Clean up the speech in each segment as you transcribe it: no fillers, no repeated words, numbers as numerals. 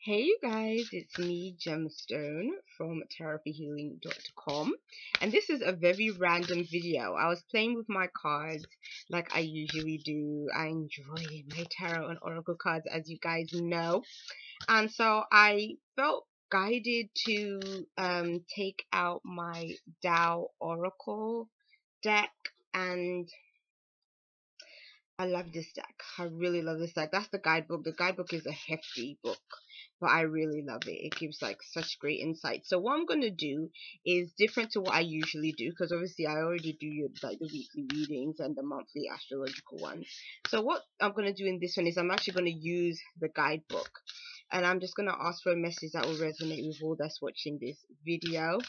Hey you guys, it's me Gemstone from therapyhealing.com, and this is a very random video. I was playing with my cards like I usually do. I enjoy my tarot and oracle cards, as you guys know, and so I felt guided to take out my Tao Oracle deck, and I love this deck. I really love this deck. That's the guidebook. The guidebook is a hefty book, but I really love it. It gives like such great insight. So what I'm going to do is different to what I usually do, because obviously I already do like the weekly readings and the monthly astrological ones. So what I'm going to do in this one is I'm actually going to use the guidebook, and I'm just going to ask for a message that will resonate with all that's watching this video.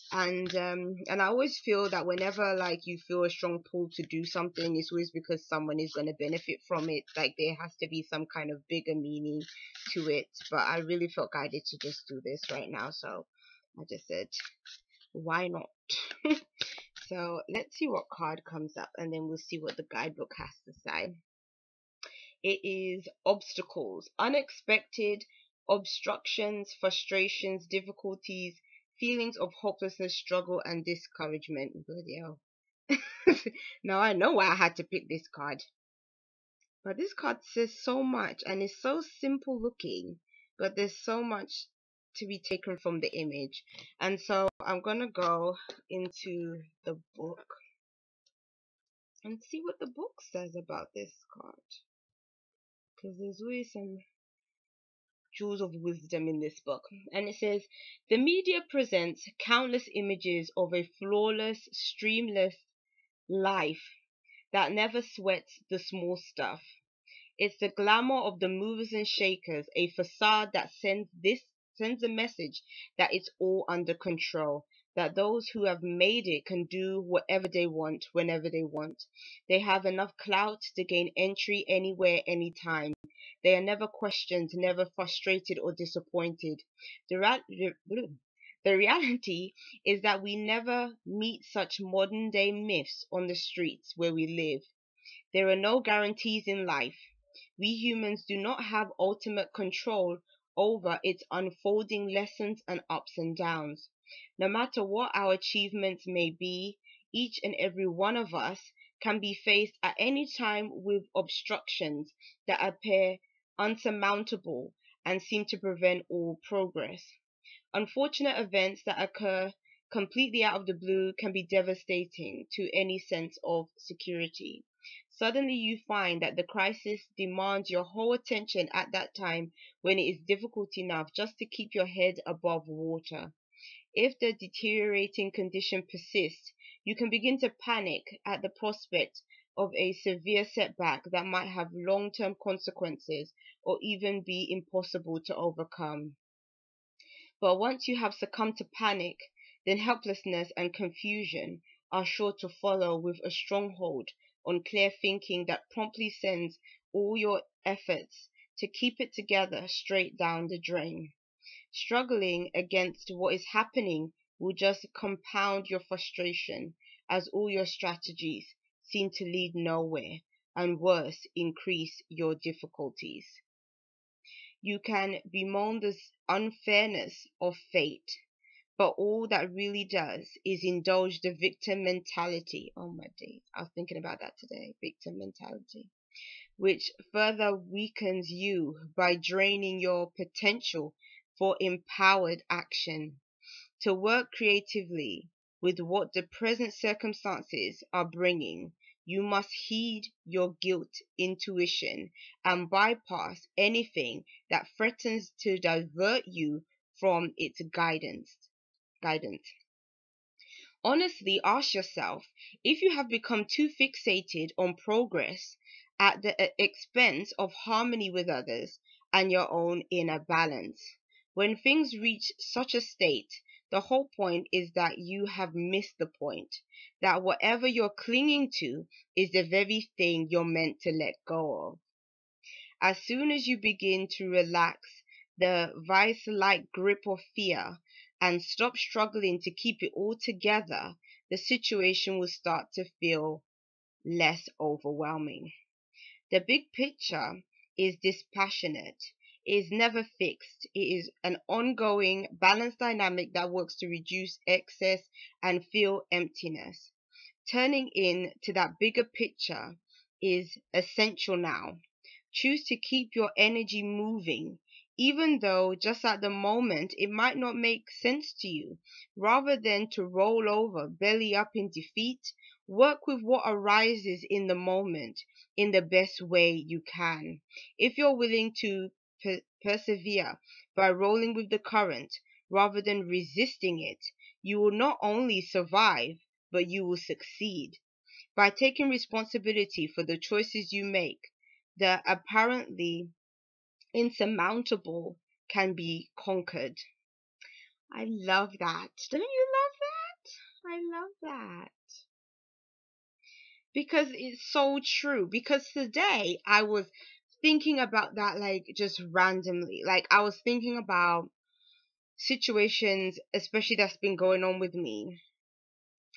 And I always feel that whenever like you feel a strong pull to do something, it's always because someone is going to benefit from it. Like there has to be some kind of bigger meaning to it, but I really felt guided to just do this right now, so I just said why not. So let's see what card comes up, and then we'll see what the guidebook has to say. It is obstacles, unexpected obstructions, frustrations, difficulties, feelings of hopelessness, struggle, and discouragement. Bloody hell. Now I know why I had to pick this card. But this card says so much, and it's so simple looking, but there's so much to be taken from the image. And so I'm going to go into the book and see what the book says about this card, because there's always some jewels of wisdom in this book. And it says, the media presents countless images of a flawless, streamless life that never sweats the small stuff. It's the glamour of the movers and shakers, a facade that sends a message that it's all under control, that those who have made it can do whatever they want, whenever they want. They have enough clout to gain entry anywhere, anytime. They are never questioned, never frustrated or disappointed. The reality is that we never meet such modern day myths on the streets where we live. There are no guarantees in life. We humans do not have ultimate control over its unfolding lessons and ups and downs. No matter what our achievements may be, each and every one of us can be faced at any time with obstructions that appear unsurmountable and seem to prevent all progress. Unfortunate events that occur completely out of the blue can be devastating to any sense of security. Suddenly you find that the crisis demands your whole attention at that time, when it is difficult enough just to keep your head above water. If the deteriorating condition persists, you can begin to panic at the prospect of a severe setback that might have long-term consequences or even be impossible to overcome. But once you have succumbed to panic, then helplessness and confusion are sure to follow, with a stronghold on clear thinking that promptly sends all your efforts to keep it together straight down the drain. Struggling against what is happening will just compound your frustration, as all your strategies seem to lead nowhere, and worse, increase your difficulties. You can bemoan the unfairness of fate, but all that really does is indulge the victim mentality. Oh my days, I was thinking about that today. Victim mentality, which further weakens you by draining your potential for empowered action. To work creatively with what the present circumstances are bringing, you must heed your guilt intuition and bypass anything that threatens to divert you from its guidance. Honestly, ask yourself if you have become too fixated on progress at the expense of harmony with others and your own inner balance. When things reach such a state, the whole point is that you have missed the point, that whatever you're clinging to is the very thing you're meant to let go of. As soon as you begin to relax the vice-like grip of fear and stop struggling to keep it all together, the situation will start to feel less overwhelming. The big picture is dispassionate. is never fixed. It is an ongoing, balanced dynamic that works to reduce excess and fill emptiness. Turning in to that bigger picture is essential now. Choose to keep your energy moving, even though just at the moment it might not make sense to you. Rather than to roll over, belly up in defeat, work with what arises in the moment in the best way you can. If you're willing to persevere by rolling with the current rather than resisting it, you will not only survive, but you will succeed. By taking responsibility for the choices you make, the apparently insurmountable can be conquered. I love that. Don't you love that? I love that. Because it's so true. Because today I was thinking about that, like, just randomly. Like, I was thinking about situations, especially that's been going on with me.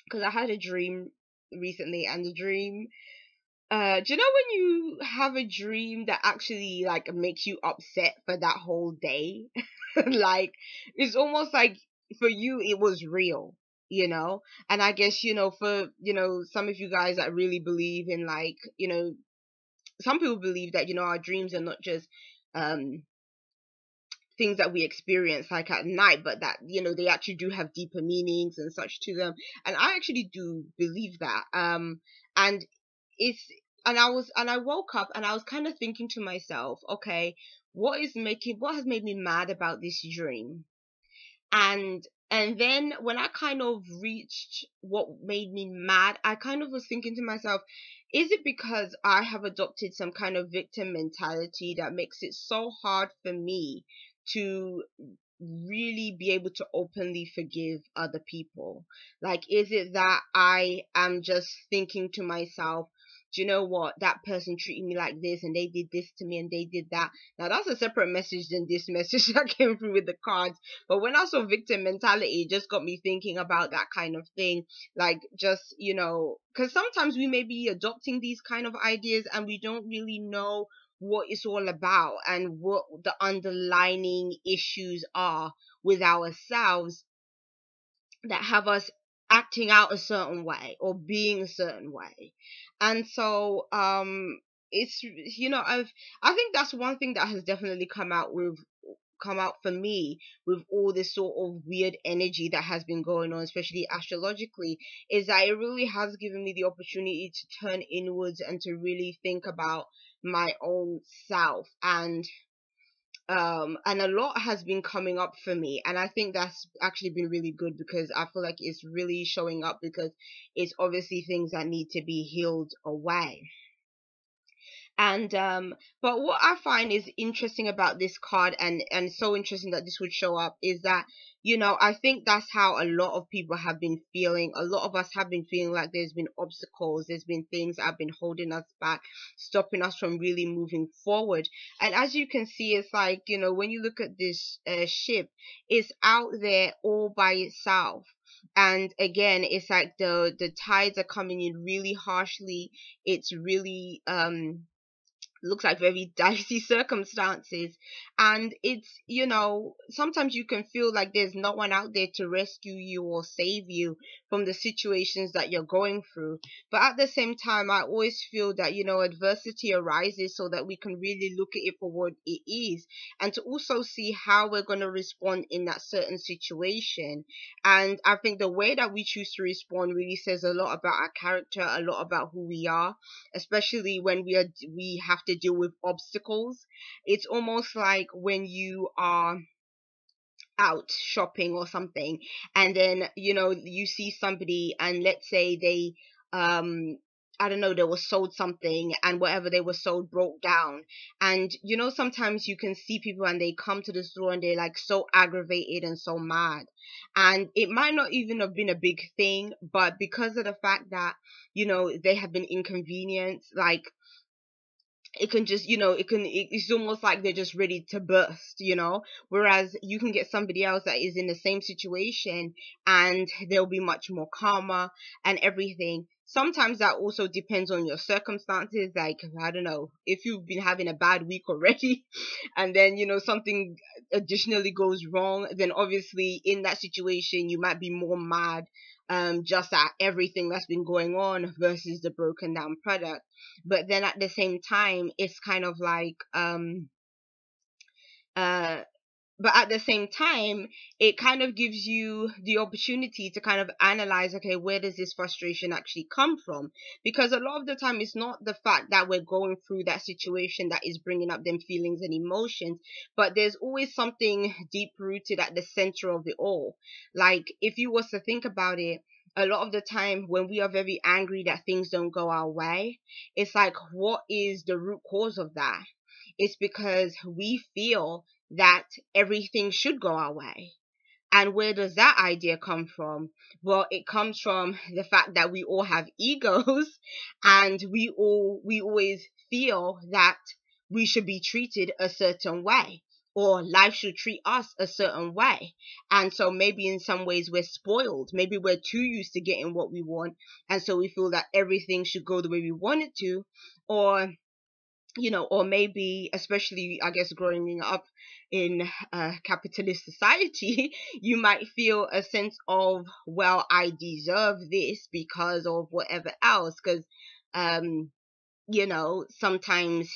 Because I had a dream recently, and the dream, do you know when you have a dream that actually like makes you upset for that whole day? Like, it's almost like for you it was real, you know? And I guess, for, some of you guys that really believe in, like, some people believe that, our dreams are not just um things that we experience like at night, but that, they actually do have deeper meanings and such to them. And I actually do believe that. And it's and I woke up and I was kind of thinking to myself, okay, what has made me mad about this dream? And then when I kind of reached what made me mad, I kind of was thinking to myself, is it because I have adopted some kind of victim mentality that makes it so hard for me to really be able to openly forgive other people? Like, is it that I am just thinking to myself, do you know what? That person treated me like this, and they did this to me, and they did that. Now, that's a separate message than this message that came through with the cards. But when I saw victim mentality, it just got me thinking about that kind of thing. Like, just, because sometimes we may be adopting these kind of ideas and we don't really know what it's all about and what the underlying issues are with ourselves that have us acting out a certain way or being a certain way. And so it's, I think that's one thing that has definitely come out for me with all this sort of weird energy that has been going on, especially astrologically, is that it really has given me the opportunity to turn inwards and to really think about my own self. And a lot has been coming up for me, and I think that's actually been really good, because I feel like it's really showing up, because it's obviously things that need to be healed away. And but what I find is interesting about this card, and so interesting that this would show up, is that, I think that's how a lot of people have been feeling. A lot of us have been feeling like there's been obstacles, there's been things that have been holding us back, stopping us from really moving forward. And as you can see, it's like, when you look at this ship, it's out there all by itself. And again, it's like the tides are coming in really harshly. It's really looks like very dicey circumstances, and it's, sometimes you can feel like there's no one out there to rescue you or save you from the situations that you're going through. But at the same time, I always feel that, adversity arises so that we can really look at it for what it is, and to also see how we're going to respond in that certain situation. And I think the way that we choose to respond really says a lot about our character, a lot about who we are, especially when we have to deal with obstacles. It's almost like when you are out shopping or something, and then, you see somebody, and let's say they, I don't know, they were sold something, and whatever they were sold broke down. And sometimes you can see people and they come to the store and they're like so aggravated and so mad, and it might not even have been a big thing, but because of the fact that, they have been inconvenienced, like, it can just, it's almost like they're just ready to burst, whereas you can get somebody else that is in the same situation and they'll be much more calmer and everything. sometimes that also depends on your circumstances. Like, I don't know, if you've been having a bad week already and then, something additionally goes wrong, then obviously in that situation you might be more mad just at everything that's been going on versus the broken down product. But then at the same time, it's kind of like uh but at the same time, it kind of gives you the opportunity to kind of analyze, okay, where does this frustration actually come from? Because a lot of the time, it's not the fact that we're going through that situation that is bringing up them feelings and emotions, but there's always something deep rooted at the center of it all. Like, if you was to think about it, a lot of the time when we are very angry that things don't go our way, it's like, what is the root cause of that? It's because we feel that everything should go our way. And where does that idea come from? Well, it comes from the fact that we all have egos and we always feel that we should be treated a certain way, or life should treat us a certain way. And so maybe in some ways we're spoiled. Maybe we're too used to getting what we want. And so we feel that everything should go the way we want it to. Or maybe, especially, I guess, growing up in a capitalist society, you might feel a sense of, well, I deserve this because of whatever else. Because, sometimes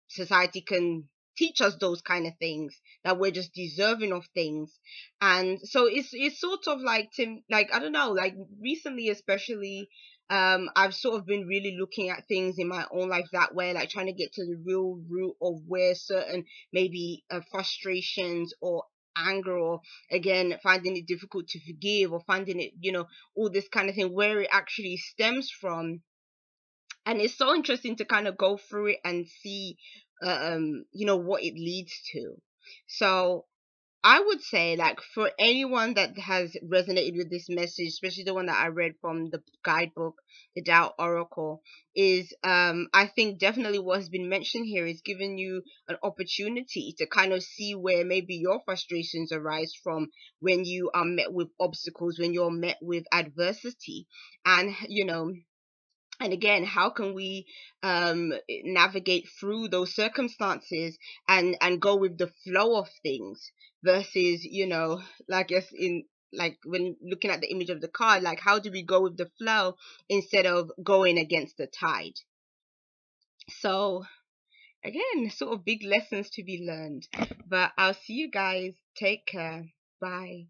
society can teach us those kind of things, that we're just deserving of things. And so it's sort of like, I don't know, like recently especially, I've sort of been really looking at things in my own life that way, like trying to get to the real root of where certain maybe frustrations or anger, or again finding it difficult to forgive, or finding it, all this kind of thing, where it actually stems from. And it's so interesting to kind of go through it and see what it leads to. So I would say, like, for anyone that has resonated with this message, especially the one that I read from the guidebook, the Tao Oracle, is I think definitely what has been mentioned here is giving you an opportunity to kind of see where maybe your frustrations arise from when you are met with obstacles, when you're met with adversity. And and again, how can we navigate through those circumstances and go with the flow of things versus, like, guess, in, like, when looking at the image of the card, like, how do we go with the flow instead of going against the tide? So again, sort of big lessons to be learned. But I'll see you guys. Take care. Bye.